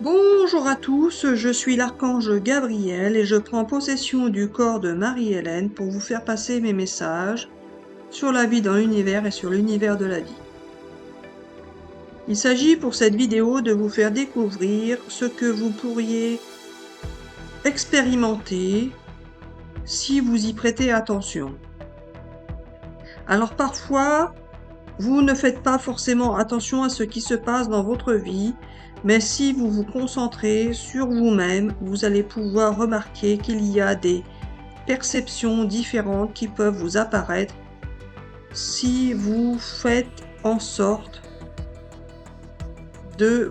Bonjour à tous, je suis l'archange Gabriel et je prends possession du corps de Marie-Hélène pour vous faire passer mes messages sur la vie dans l'univers et sur l'univers de la vie. Il s'agit pour cette vidéo de vous faire découvrir ce que vous pourriez expérimenter si vous y prêtez attention. Alors parfois, vous ne faites pas forcément attention à ce qui se passe dans votre vie, mais si vous vous concentrez sur vous-même, vous allez pouvoir remarquer qu'il y a des perceptions différentes qui peuvent vous apparaître si vous faites en sorte de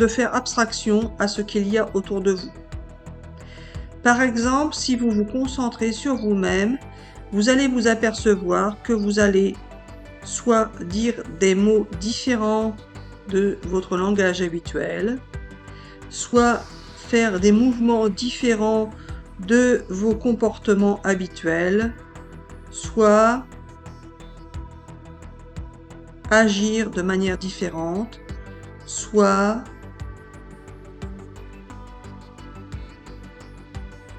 faire abstraction à ce qu'il y a autour de vous. Par exemple, si vous vous concentrez sur vous-même, vous allez vous apercevoir que vous allez soit dire des mots différents de votre langage habituel, soit faire des mouvements différents de vos comportements habituels, soit agir de manière différente, soit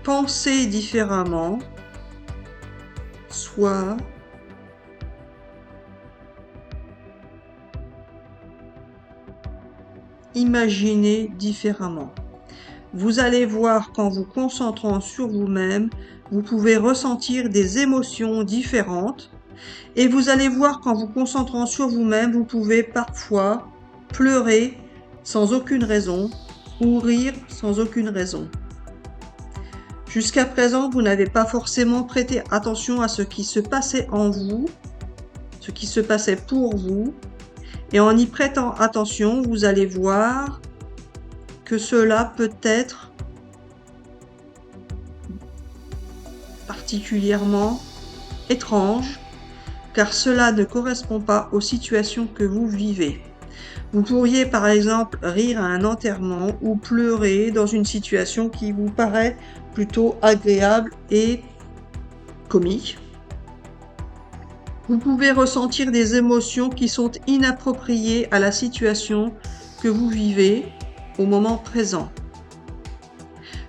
penser différemment, soit imaginer différemment. Vous allez voir qu'en vous concentrant sur vous-même, vous pouvez ressentir des émotions différentes. Et vous allez voir qu'en vous concentrant sur vous-même, vous pouvez parfois pleurer sans aucune raison ou rire sans aucune raison. Jusqu'à présent, vous n'avez pas forcément prêté attention à ce qui se passait en vous, ce qui se passait pour vous. Et en y prêtant attention, vous allez voir que cela peut être particulièrement étrange, car cela ne correspond pas aux situations que vous vivez. Vous pourriez par exemple rire à un enterrement ou pleurer dans une situation qui vous paraît plutôt agréable et comique. Vous pouvez ressentir des émotions qui sont inappropriées à la situation que vous vivez au moment présent.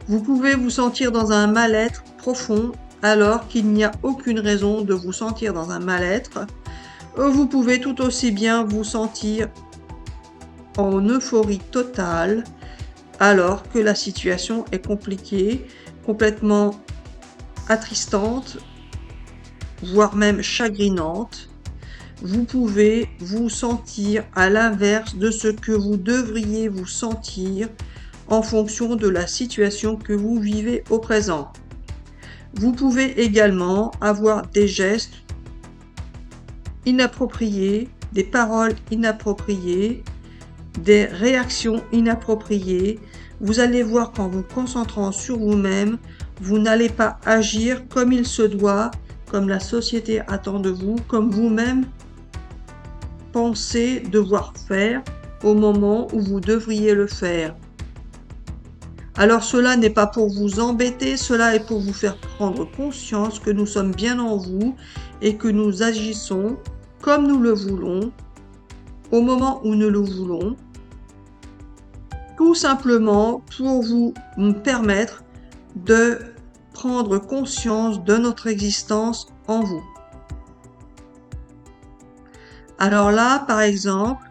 Vous pouvez vous sentir dans un mal-être profond alors qu'il n'y a aucune raison de vous sentir dans un mal-être. Vous pouvez tout aussi bien vous sentir en euphorie totale alors que la situation est compliquée, complètement attristante, voire même chagrinante. Vous pouvez vous sentir à l'inverse de ce que vous devriez vous sentir en fonction de la situation que vous vivez au présent. Vous pouvez également avoir des gestes inappropriés, des paroles inappropriées, des réactions inappropriées. Vous allez voir qu'en vous concentrant sur vous-même, vous n'allez pas agir comme il se doit, comme la société attend de vous, comme vous-même pensez devoir faire au moment où vous devriez le faire. Alors cela n'est pas pour vous embêter, cela est pour vous faire prendre conscience que nous sommes bien en vous et que nous agissons comme nous le voulons, au moment où nous le voulons, tout simplement pour vous permettre de prendre conscience de notre existence en vous. Alors là, par exemple,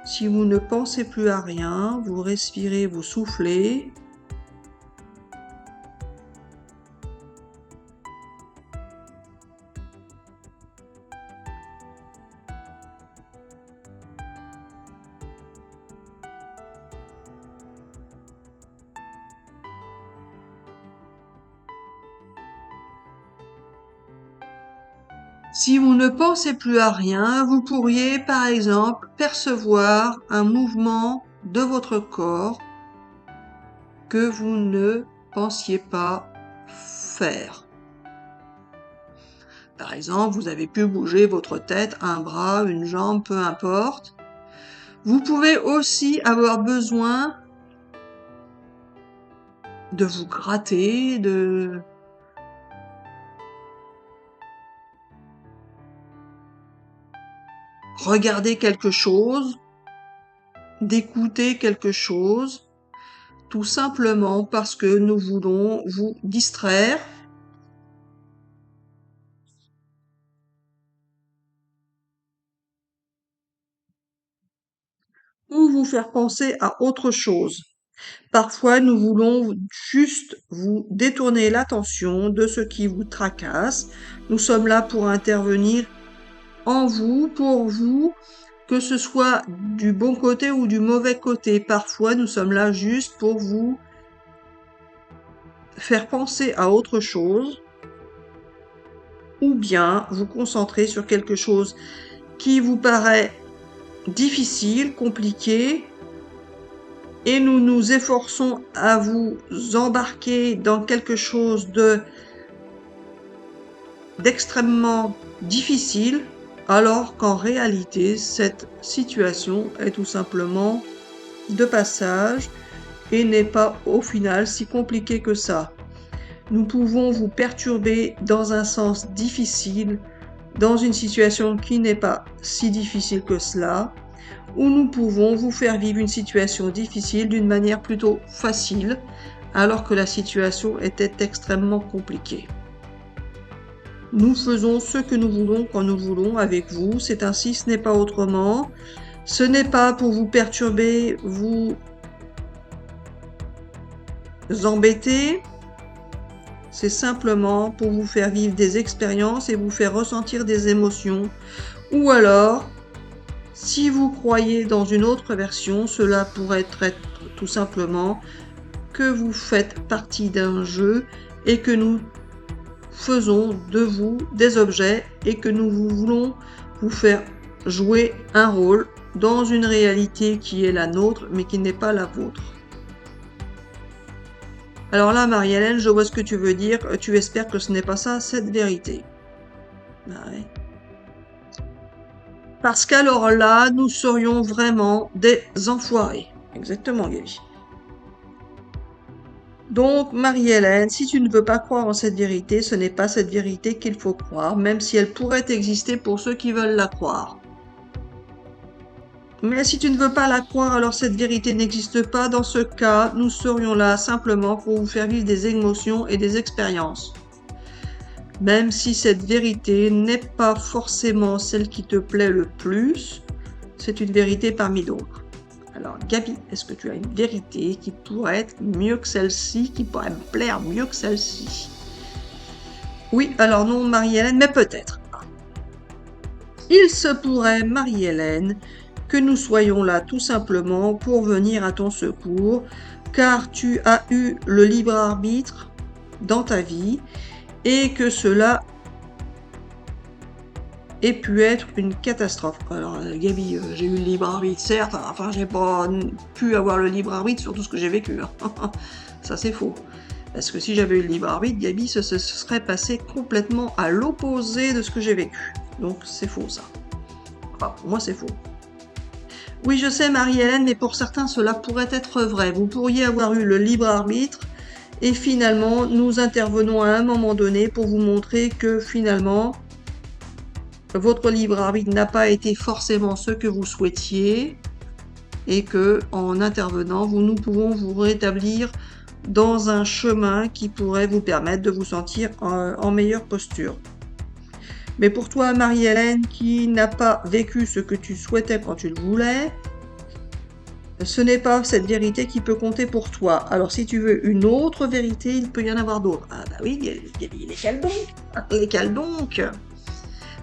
si vous ne pensez plus à rien, vous respirez, vous soufflez. Si vous ne pensez plus à rien, vous pourriez par exemple percevoir un mouvement de votre corps que vous ne pensiez pas faire. Par exemple, vous avez pu bouger votre tête, un bras, une jambe, peu importe. Vous pouvez aussi avoir besoin de vous gratter, de regarder quelque chose d'écouter quelque chose, tout simplement parce que nous voulons vous distraire ou vous faire penser à autre chose. Parfois, nous voulons juste vous détourner l'attention de ce qui vous tracasse. Nous sommes là pour intervenir en vous, pour vous, que ce soit du bon côté ou du mauvais côté. Parfois, nous sommes là juste pour vous faire penser à autre chose ou bien vous concentrer sur quelque chose qui vous paraît difficile, compliqué, et nous nous efforçons à vous embarquer dans quelque chose d'extrêmement difficile, alors qu'en réalité, cette situation est tout simplement de passage et n'est pas au final si compliquée que ça. Nous pouvons vous perturber dans un sens difficile, dans une situation qui n'est pas si difficile que cela, ou nous pouvons vous faire vivre une situation difficile d'une manière plutôt facile, alors que la situation était extrêmement compliquée. Nous faisons ce que nous voulons quand nous voulons avec vous, c'est ainsi, ce n'est pas autrement. Ce n'est pas pour vous perturber, vous embêter, c'est simplement pour vous faire vivre des expériences et vous faire ressentir des émotions. Ou alors, si vous croyez dans une autre version, cela pourrait être tout simplement que vous faites partie d'un jeu et que nous faisons de vous des objets et que nous voulons vous faire jouer un rôle dans une réalité qui est la nôtre mais qui n'est pas la vôtre. Alors là, Marie-Hélène, je vois ce que tu veux dire. Tu espères que ce n'est pas ça, cette vérité. Bah ouais. Parce qu'alors là, nous serions vraiment des enfoirés. Exactement, Gaby. Donc, Marie-Hélène, si tu ne veux pas croire en cette vérité, ce n'est pas cette vérité qu'il faut croire, même si elle pourrait exister pour ceux qui veulent la croire. Mais si tu ne veux pas la croire, alors cette vérité n'existe pas. Dans ce cas, nous serions là simplement pour vous faire vivre des émotions et des expériences. Même si cette vérité n'est pas forcément celle qui te plaît le plus, c'est une vérité parmi d'autres. Alors Gaby, est-ce que tu as une vérité qui pourrait être mieux que celle-ci, qui pourrait me plaire mieux que celle-ci? Oui, alors non, Marie-Hélène, mais peut-être. Il se pourrait, Marie-Hélène, que nous soyons là tout simplement pour venir à ton secours, car tu as eu le libre arbitre dans ta vie et que cela ait pu être une catastrophe. Alors Gaby, j'ai eu le libre arbitre, certes, enfin j'ai pas pu avoir le libre arbitre sur tout ce que j'ai vécu. Ça c'est faux. Parce que si j'avais eu le libre arbitre, Gaby, ce serait passé complètement à l'opposé de ce que j'ai vécu. Donc c'est faux ça. Enfin, pour moi c'est faux. Oui, je sais, Marie-Hélène, mais pour certains, cela pourrait être vrai. Vous pourriez avoir eu le libre arbitre et finalement, nous intervenons à un moment donné pour vous montrer que finalement, votre libre arbitre n'a pas été forcément ce que vous souhaitiez et que, en intervenant, nous pouvons vous rétablir dans un chemin qui pourrait vous permettre de vous sentir en meilleure posture. Mais pour toi, Marie-Hélène, qui n'a pas vécu ce que tu souhaitais quand tu le voulais, ce n'est pas cette vérité qui peut compter pour toi. Alors si tu veux une autre vérité, il peut y en avoir d'autres. Ah bah oui, lesquelles donc? Lesquelles donc?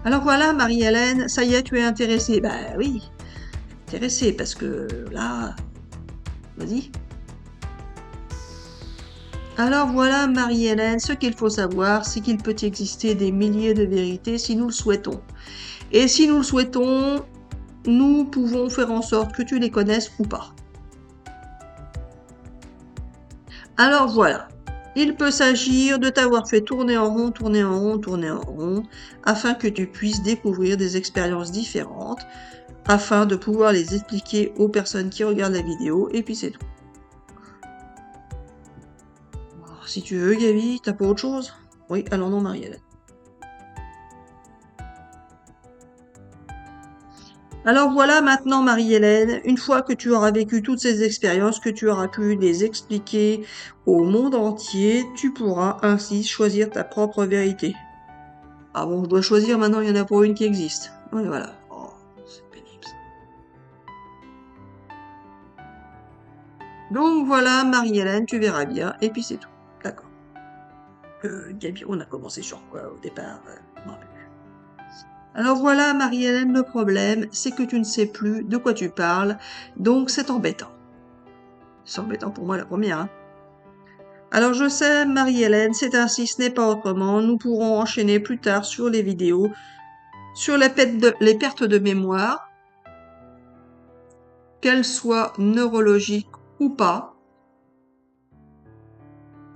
Alors voilà, Marie-Hélène, ça y est, tu es intéressée. Bah oui, intéressée, parce que là... Vas-y. Alors voilà, Marie-Hélène, ce qu'il faut savoir, c'est qu'il peut exister des milliers de vérités si nous le souhaitons. Et si nous le souhaitons, nous pouvons faire en sorte que tu les connaisses ou pas. Alors voilà, il peut s'agir de t'avoir fait tourner en rond, tourner en rond, tourner en rond, afin que tu puisses découvrir des expériences différentes, afin de pouvoir les expliquer aux personnes qui regardent la vidéo, et puis c'est tout. Alors, si tu veux, Gaby, t'as pas autre chose? Oui, alors non, Marie-Hélène. Alors voilà maintenant Marie-Hélène, une fois que tu auras vécu toutes ces expériences, que tu auras pu les expliquer au monde entier, tu pourras ainsi choisir ta propre vérité. Ah bon, je dois choisir maintenant, il y en a pour une qui existe. Ouais, voilà. Oh, c'est pénible. Donc voilà Marie-Hélène, tu verras bien, et puis c'est tout. D'accord. Gabi, on a commencé sur quoi au départ? Je m'en rappelle plus. Alors voilà, Marie-Hélène, le problème, c'est que tu ne sais plus de quoi tu parles, donc c'est embêtant. C'est embêtant pour moi la première, hein. Alors je sais, Marie-Hélène, c'est ainsi, ce n'est pas autrement. Nous pourrons enchaîner plus tard sur les vidéos, sur les pertes de mémoire, qu'elles soient neurologiques ou pas,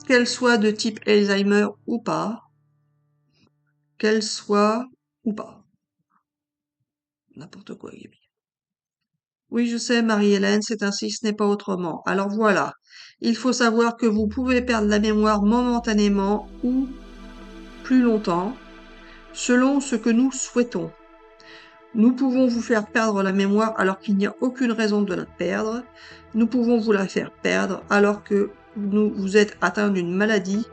qu'elles soient de type Alzheimer ou pas, qu'elles soient ou pas. N'importe quoi, Gaby. Oui, je sais, Marie-Hélène, c'est ainsi, ce n'est pas autrement. Alors voilà, il faut savoir que vous pouvez perdre la mémoire momentanément ou plus longtemps, selon ce que nous souhaitons. Nous pouvons vous faire perdre la mémoire alors qu'il n'y a aucune raison de la perdre. Nous pouvons vous la faire perdre alors que vous êtes atteint d'une maladie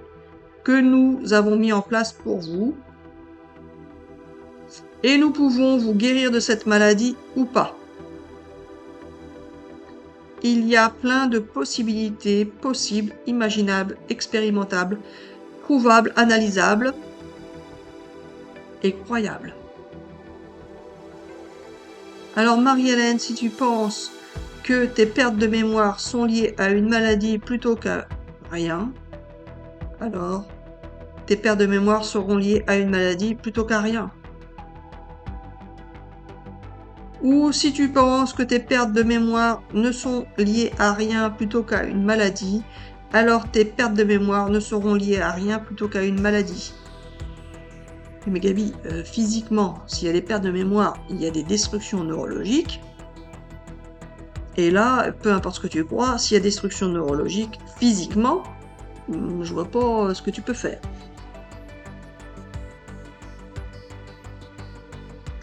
que nous avons mis en place pour vous. Et nous pouvons vous guérir de cette maladie ou pas. Il y a plein de possibilités possibles, imaginables, expérimentables, prouvables, analysables et croyables. Alors Marie-Hélène, si tu penses que tes pertes de mémoire sont liées à une maladie plutôt qu'à rien, alors tes pertes de mémoire seront liées à une maladie plutôt qu'à rien. Ou si tu penses que tes pertes de mémoire ne sont liées à rien plutôt qu'à une maladie, alors tes pertes de mémoire ne seront liées à rien plutôt qu'à une maladie. Mais Gabi, physiquement, s'il y a des pertes de mémoire, il y a des destructions neurologiques. Et là, peu importe ce que tu crois, s'il y a destruction neurologique, physiquement, je vois pas ce que tu peux faire.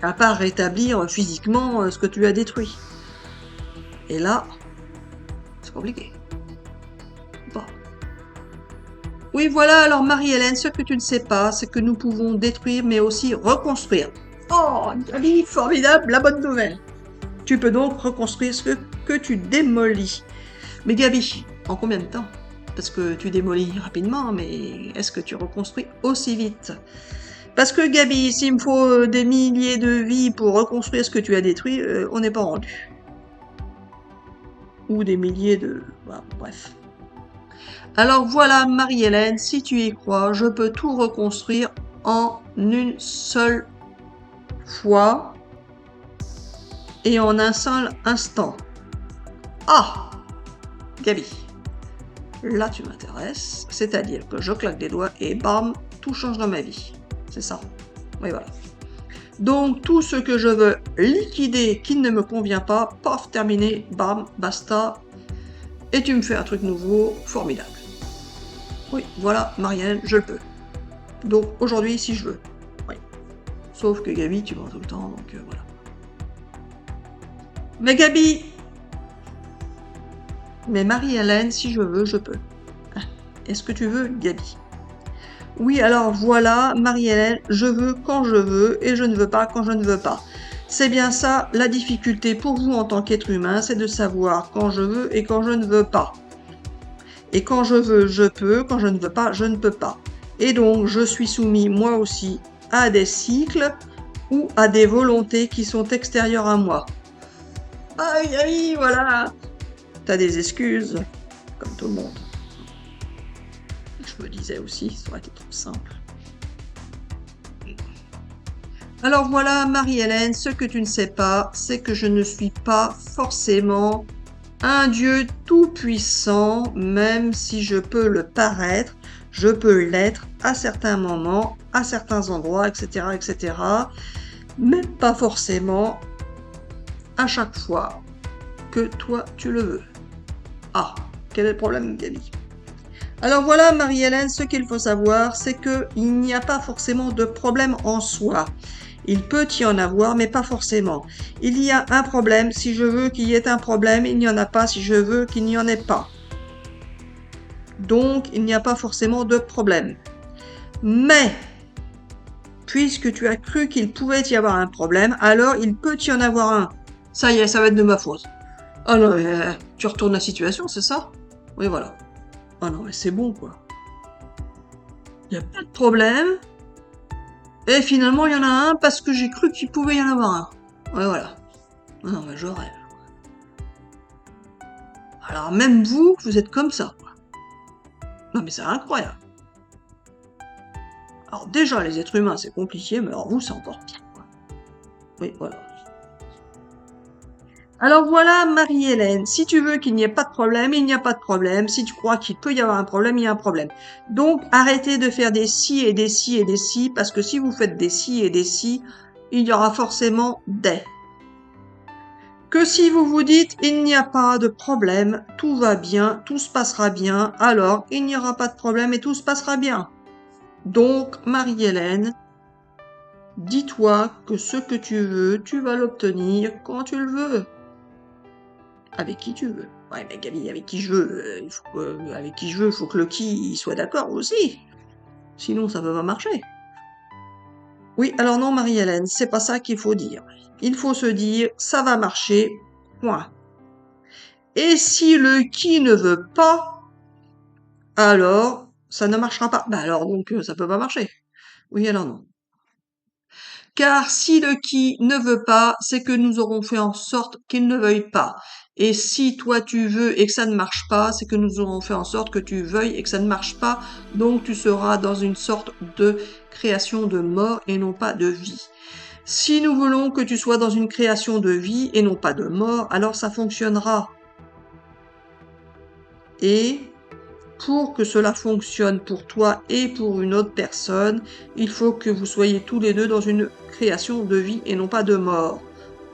À part rétablir physiquement ce que tu as détruit. Et là, c'est compliqué. Bon. Oui, voilà, alors Marie-Hélène, ce que tu ne sais pas, c'est que nous pouvons détruire, mais aussi reconstruire. Oh, Gabi, formidable, la bonne nouvelle. Tu peux donc reconstruire ce que tu démolis. Mais Gabi, en combien de temps? Parce que tu démolis rapidement, mais est-ce que tu reconstruis aussi vite? Parce que Gabi, s'il me faut des milliers de vies pour reconstruire ce que tu as détruit, on n'est pas rendu. Ou des milliers de... Bah, bref. Alors voilà, Marie-Hélène, si tu y crois, je peux tout reconstruire en une seule fois et en un seul instant. Ah, Gabi, là tu m'intéresses, c'est-à-dire que je claque des doigts et bam, tout change dans ma vie. C'est ça. Oui, voilà. Donc, tout ce que je veux liquider qui ne me convient pas, paf, terminé, bam, basta. Et tu me fais un truc nouveau, formidable. Oui, voilà, Marianne, je le peux. Donc, aujourd'hui, si je veux. Oui. Sauf que Gabi, tu mens tout le temps, donc voilà. Mais Gabi! Mais Marie-Hélène, si je veux, je peux. Est-ce que tu veux, Gabi? Oui, alors voilà, Marie-Hélène, je veux quand je veux et je ne veux pas quand je ne veux pas. C'est bien ça, la difficulté pour vous en tant qu'être humain, c'est de savoir quand je veux et quand je ne veux pas. Et quand je veux, je peux, quand je ne veux pas, je ne peux pas. Et donc, je suis soumis, moi aussi, à des cycles ou à des volontés qui sont extérieures à moi. Aïe, aïe, voilà. T'as des excuses, comme tout le monde. Je me disais aussi, ça aurait été trop simple. Alors voilà, Marie-Hélène, ce que tu ne sais pas, c'est que je ne suis pas forcément un Dieu tout-puissant, même si je peux le paraître, je peux l'être à certains moments, à certains endroits, etc., etc., mais pas forcément à chaque fois que toi tu le veux. Ah, quel est le problème, Gabi? Alors voilà, Marie-Hélène, ce qu'il faut savoir, c'est qu'il n'y a pas forcément de problème en soi. Il peut y en avoir, mais pas forcément. Il y a un problème si je veux qu'il y ait un problème, il n'y en a pas si je veux qu'il n'y en ait pas. Donc, il n'y a pas forcément de problème. Mais, puisque tu as cru qu'il pouvait y avoir un problème, alors il peut y en avoir un. Ça y est, ça va être de ma faute. Oh non, mais tu retournes la situation, c'est ça? Oui, voilà. Oh non, mais c'est bon, quoi. Il n'y a pas de problème. Et finalement, il y en a un parce que j'ai cru qu'il pouvait y en avoir un. Ouais, voilà. Non, mais je rêve. Alors même vous êtes comme ça, quoi. Non, mais c'est incroyable. Alors déjà, les êtres humains, c'est compliqué, mais alors vous, c'est encore pire, quoi. Oui, voilà. Alors voilà, Marie-Hélène, si tu veux qu'il n'y ait pas de problème, il n'y a pas de problème. Si tu crois qu'il peut y avoir un problème, il y a un problème. Donc, arrêtez de faire des si et des si et des si, parce que si vous faites des si et des si, il y aura forcément des. Que si vous vous dites il n'y a pas de problème, tout va bien, tout se passera bien, alors il n'y aura pas de problème et tout se passera bien. Donc, Marie-Hélène, dis-toi que ce que tu veux, tu vas l'obtenir quand tu le veux. Avec qui tu veux. Ouais, mais Gabi, avec qui je veux, avec qui je veux, il faut que le qui il soit d'accord aussi. Sinon, ça peut pas marcher. Oui, alors non, Marie-Hélène, c'est pas ça qu'il faut dire. Il faut se dire, ça va marcher, point. Et si le qui ne veut pas, alors ça ne marchera pas. Bah alors donc ça peut pas marcher. Oui, alors non. Car si le qui ne veut pas, c'est que nous aurons fait en sorte qu'il ne veuille pas. Et si toi tu veux et que ça ne marche pas, c'est que nous aurons fait en sorte que tu veuilles et que ça ne marche pas. Donc tu seras dans une sorte de création de mort et non pas de vie. Si nous voulons que tu sois dans une création de vie et non pas de mort, alors ça fonctionnera. Et pour que cela fonctionne pour toi et pour une autre personne, il faut que vous soyez tous les deux dans une création de vie et non pas de mort.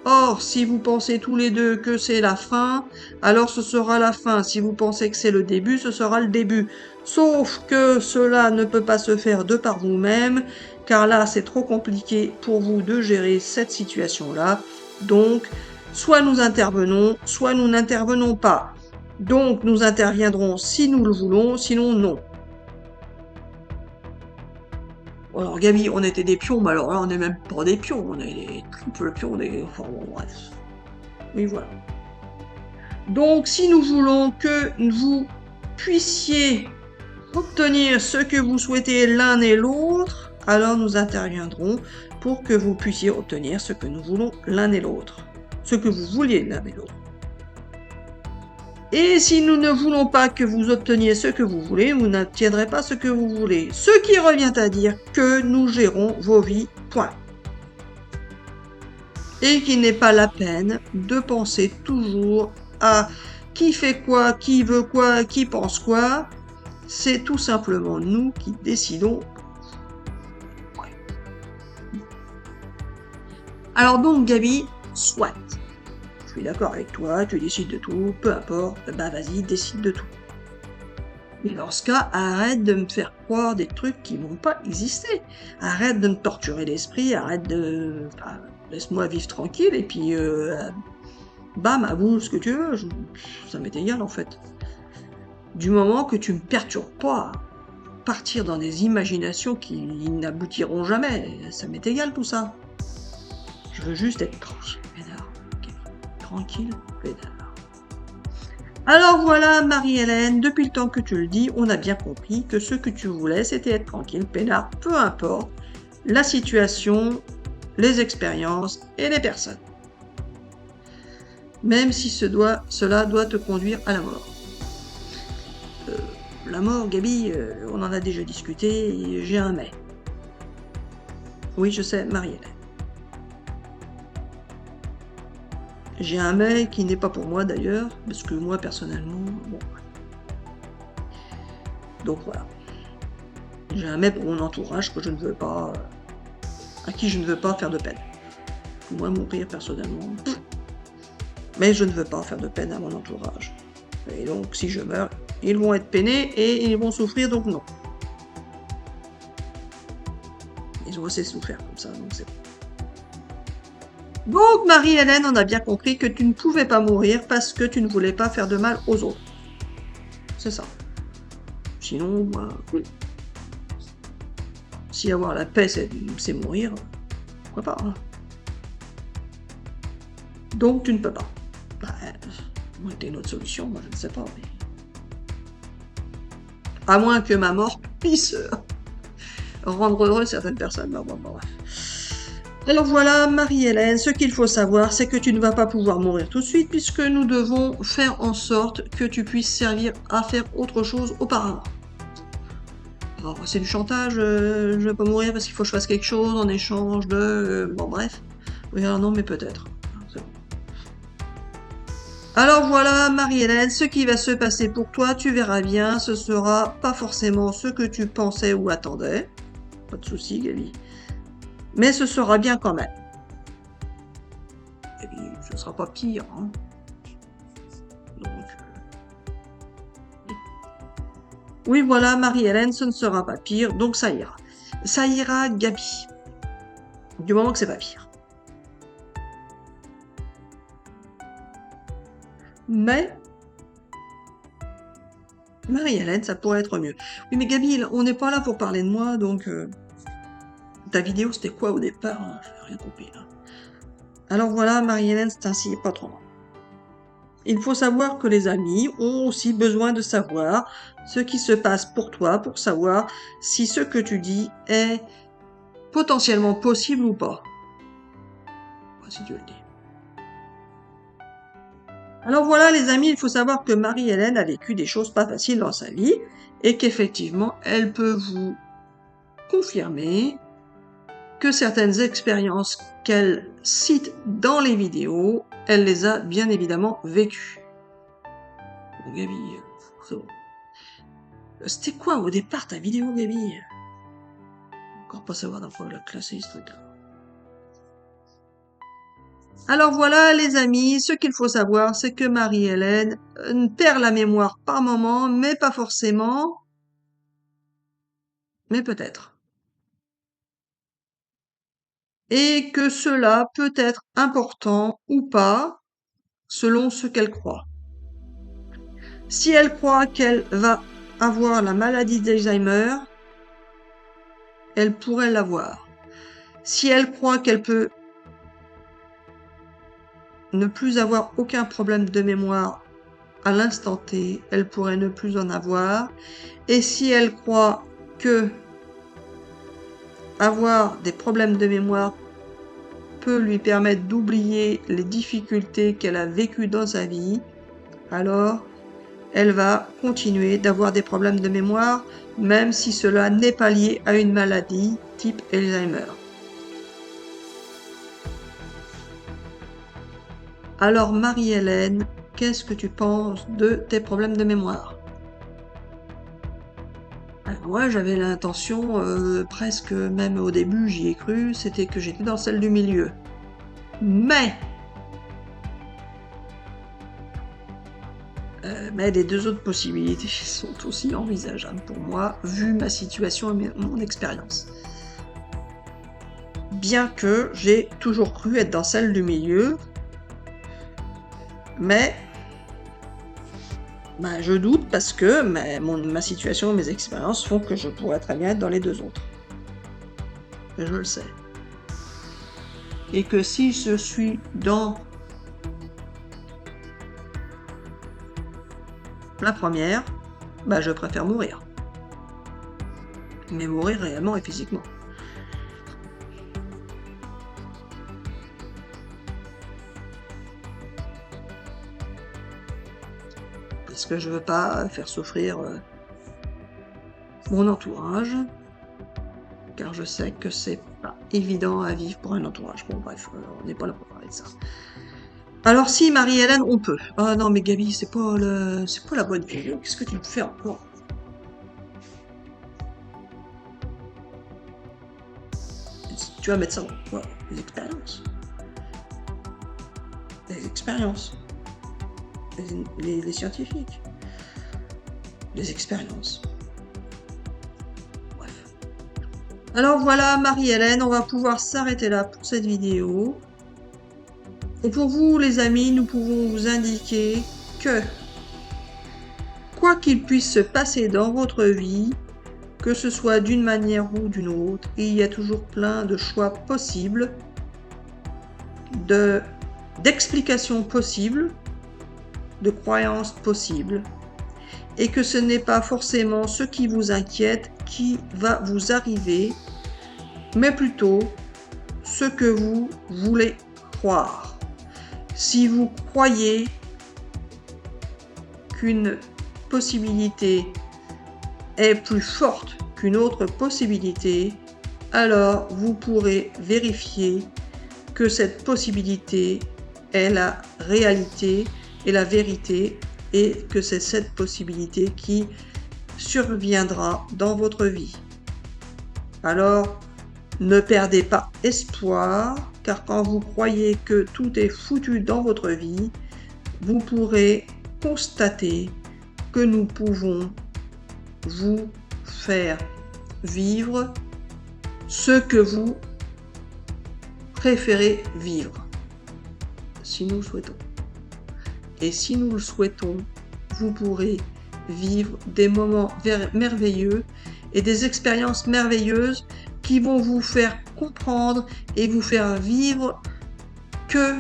Or, si vous pensez tous les deux que c'est la fin, alors ce sera la fin. Si vous pensez que c'est le début, ce sera le début. Sauf que cela ne peut pas se faire de par vous-même, car là, c'est trop compliqué pour vous de gérer cette situation-là. Donc, soit nous intervenons, soit nous n'intervenons pas. Donc, nous interviendrons si nous le voulons, sinon non. Alors, Gabi, on était des pions, mais alors là, on n'est même pas des pions, on est des triples pions, enfin bon, bref. Oui, voilà. Donc, si nous voulons que vous puissiez obtenir ce que vous souhaitez l'un et l'autre, alors nous interviendrons pour que vous puissiez obtenir ce que nous voulons l'un et l'autre. Ce que vous vouliez l'un et l'autre. Et si nous ne voulons pas que vous obteniez ce que vous voulez, vous n'obtiendrez pas ce que vous voulez. Ce qui revient à dire que nous gérons vos vies, point. Et qu'il n'est pas la peine de penser toujours à qui fait quoi, qui veut quoi, qui pense quoi. C'est tout simplement nous qui décidons. Ouais. Alors donc, Gabi, soit. Je suis d'accord avec toi, tu décides de tout, peu importe, bah vas-y, décide de tout. Mais dans ce cas, arrête de me faire croire des trucs qui vont pas exister. Arrête de me torturer l'esprit, arrête de... Enfin, laisse-moi vivre tranquille, et puis... bam, avoue ce que tu veux, ça m'est égal en fait. Du moment que tu me perturbes pas, partir dans des imaginations qui n'aboutiront jamais, ça m'est égal tout ça. Je veux juste être tranquille, pédard. Tranquille, pédard. Alors voilà, Marie-Hélène, depuis le temps que tu le dis, on a bien compris que ce que tu voulais, c'était être tranquille, pédard, peu importe la situation, les expériences et les personnes. Même si cela doit te conduire à la mort. La mort, Gabi, on en a déjà discuté, j'ai un mais. Oui, je sais, Marie-Hélène. J'ai un mais qui n'est pas pour moi d'ailleurs, parce que moi personnellement, bon. Donc voilà. J'ai un mais pour mon entourage que je ne veux pas, à qui je ne veux pas faire de peine. Moi mourir personnellement, mais je ne veux pas faire de peine à mon entourage. Et donc si je meurs, ils vont être peinés et ils vont souffrir, donc non. Ils ont assez souffert comme ça, donc c'est bon. Donc, Marie-Hélène, on a bien compris que tu ne pouvais pas mourir parce que tu ne voulais pas faire de mal aux autres. C'est ça. Sinon, bah, oui. Si avoir la paix, c'est mourir, pourquoi pas, hein. Donc, tu ne peux pas. Bah, t'as une autre solution, moi, je ne sais pas. Mais... à moins que ma mort puisse rendre heureux certaines personnes. Bon, bref. Alors voilà, Marie-Hélène, ce qu'il faut savoir, c'est que tu ne vas pas pouvoir mourir tout de suite, puisque nous devons faire en sorte que tu puisses servir à faire autre chose auparavant. Alors, c'est du chantage, je vais pas mourir parce qu'il faut que je fasse quelque chose en échange de... bon, bref. Oui, alors non, mais peut-être. C'est bon. Alors voilà, Marie-Hélène, ce qui va se passer pour toi, tu verras bien, ce sera pas forcément ce que tu pensais ou attendais. Pas de souci, Gaby. Mais ce sera bien quand même. Et puis, ce sera pas pire, hein. Donc... oui, voilà, Marie-Hélène, ce ne sera pas pire, donc ça ira. Ça ira, Gaby. Du moment que c'est pas pire. Mais... Marie-Hélène, ça pourrait être mieux. Oui, mais Gaby, on n'est pas là pour parler de moi, donc... ta vidéo, c'était quoi au départ? J'ai rien compris, là. Alors voilà, Marie-Hélène, c'est ainsi, pas trop. Il faut savoir que les amis ont aussi besoin de savoir ce qui se passe pour toi, pour savoir si ce que tu dis est potentiellement possible ou pas. Si Dieu le dit. Alors voilà les amis, il faut savoir que Marie-Hélène a vécu des choses pas faciles dans sa vie et qu'effectivement, elle peut vous confirmer que certaines expériences qu'elle cite dans les vidéos, elle les a bien évidemment vécues. Bon, Gaby, c'est bon. C'était quoi au départ ta vidéo, Gaby? Encore pas savoir dans quoi elle a classé ce truc-là. Alors voilà les amis, ce qu'il faut savoir, c'est que Marie-Hélène perd la mémoire par moment, mais pas forcément, mais peut-être. Et que cela peut être important ou pas, selon ce qu'elle croit. Si elle croit qu'elle va avoir la maladie d'Alzheimer, elle pourrait l'avoir. Si elle croit qu'elle peut ne plus avoir aucun problème de mémoire à l'instant T, elle pourrait ne plus en avoir. Et si elle croit que avoir des problèmes de mémoire peut lui permettre d'oublier les difficultés qu'elle a vécues dans sa vie, alors elle va continuer d'avoir des problèmes de mémoire, même si cela n'est pas lié à une maladie type Alzheimer. Alors Marie-Hélène, qu'est-ce que tu penses de tes problèmes de mémoire? Alors moi j'avais l'intention, presque même au début j'y ai cru, c'était que j'étais dans celle du milieu. Mais les deux autres possibilités sont aussi envisageables pour moi, vu ma situation et mon expérience. Bien que j'ai toujours cru être dans celle du milieu, mais je doute parce que ma situation et mes expériences font que je pourrais très bien être dans les deux autres. Et je le sais. Et que si je suis dans la première, je préfère mourir. Mais mourir réellement et physiquement. Parce que je veux pas faire souffrir mon entourage, car je sais que c'est pas évident à vivre pour un entourage. Bon bref, on n'est pas là pour parler de ça. Alors si Marie-Hélène, on peut. Ah non mais Gaby, c'est pas la bonne vidéo. Qu'est-ce que tu me fais encore? Tu vas mettre ça dans quoi? Des expériences. Des expériences. Les scientifiques. Des expériences. Bref. Alors voilà Marie-Hélène, on va pouvoir s'arrêter là pour cette vidéo. Et pour vous, les amis, nous pouvons vous indiquer que, quoi qu'il puisse se passer dans votre vie, que ce soit d'une manière ou d'une autre, il y a toujours plein de choix possibles, d'explications possibles, de croyances possibles, et que ce n'est pas forcément ce qui vous inquiète qui va vous arriver, mais plutôt ce que vous voulez croire. Si vous croyez qu'une possibilité est plus forte qu'une autre possibilité, alors vous pourrez vérifier que cette possibilité est la réalité et la vérité, et que c'est cette possibilité qui surviendra dans votre vie. Alors, ne perdez pas espoir, car quand vous croyez que tout est foutu dans votre vie, vous pourrez constater que nous pouvons vous faire vivre ce que vous préférez vivre, si nous le souhaitons. Et si nous le souhaitons, vous pourrez vivre des moments merveilleux et des expériences merveilleuses qui vont vous faire comprendre et vous faire vivre que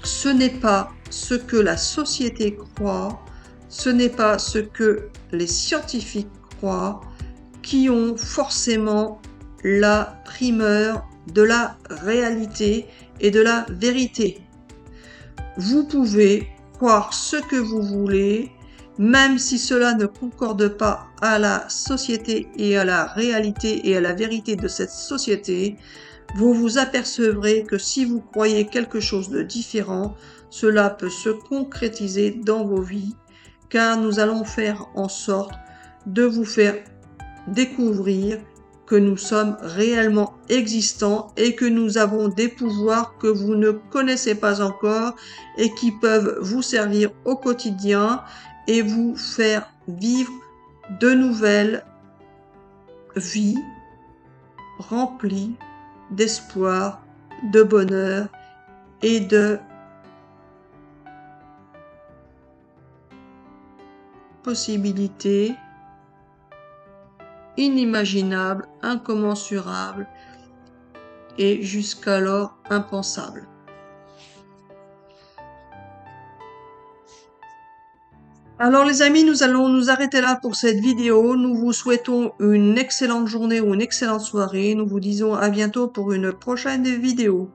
ce n'est pas ce que la société croit, ce n'est pas ce que les scientifiques croient, qui ont forcément la primeur de la réalité et de la vérité. Vous pouvez croire ce que vous voulez, même si cela ne concorde pas à la société et à la réalité et à la vérité de cette société. Vous vous apercevrez que si vous croyez quelque chose de différent, cela peut se concrétiser dans vos vies, car nous allons faire en sorte de vous faire découvrir que nous sommes réellement existants et que nous avons des pouvoirs que vous ne connaissez pas encore et qui peuvent vous servir au quotidien et vous faire vivre de nouvelles vies remplies d'espoir, de bonheur et de possibilités inimaginables, incommensurables et jusqu'alors impensables. Alors les amis, nous allons nous arrêter là pour cette vidéo. Nous vous souhaitons une excellente journée ou une excellente soirée. Nous vous disons à bientôt pour une prochaine vidéo.